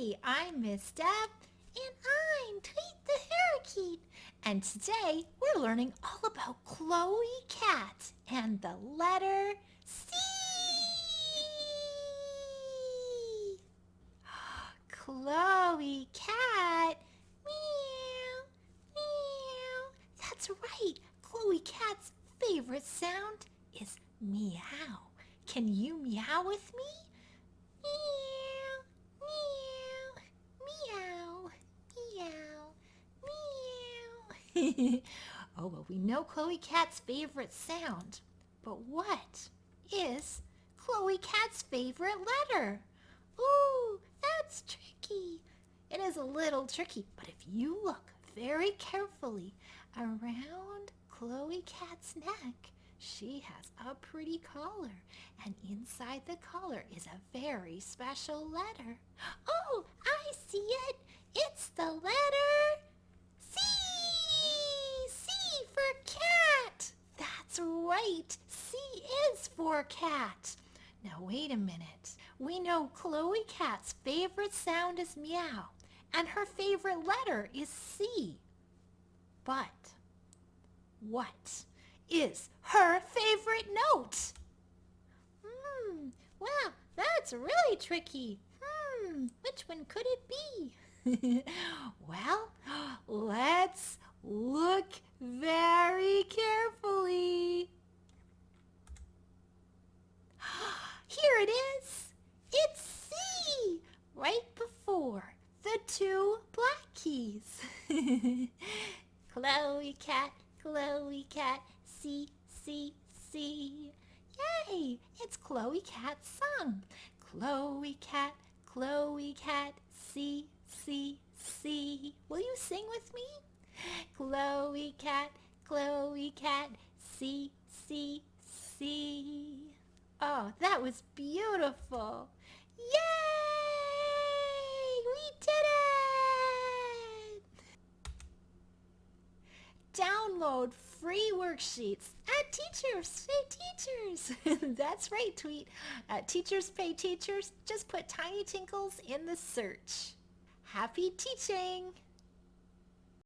Hey, I'm Miss Deb. And I'm Tweet the Parakeet. And today we're learning all about Chloe Cat and the letter C. Chloe Cat. Meow, meow. That's right. Chloe Cat's favorite sound is meow. Can you meow with me? Meow, meow, meow, meow, meow. Oh, well, we know Chloe Cat's favorite sound. But what is Chloe Cat's favorite letter? Ooh, that's tricky. It is a little tricky, but if you look very carefully around Chloe Cat's neck, she has a pretty collar, and inside the collar is a very special letter. Oh, I see it. It's the letter C. C for cat. That's right. C is for cat. Now wait a minute. We know Chloe Cat's favorite sound is meow, and her favorite letter is C. But what is her favorite note? Wow, that's really tricky. Which one could it be? Well, let's look very carefully. Here it is. It's C, right before the two black keys. Chloe Cat, C, C, C. Yay! It's Chloe Cat's song. Chloe Cat, C, C, C. Will you sing with me? Chloe Cat, C, C, C. Oh, that was beautiful. Yay! We did it! Download free worksheets at Teachers Pay Teachers. That's right, Tweet. At Teachers Pay Teachers, just put Tiny Tinkles in the search. Happy teaching!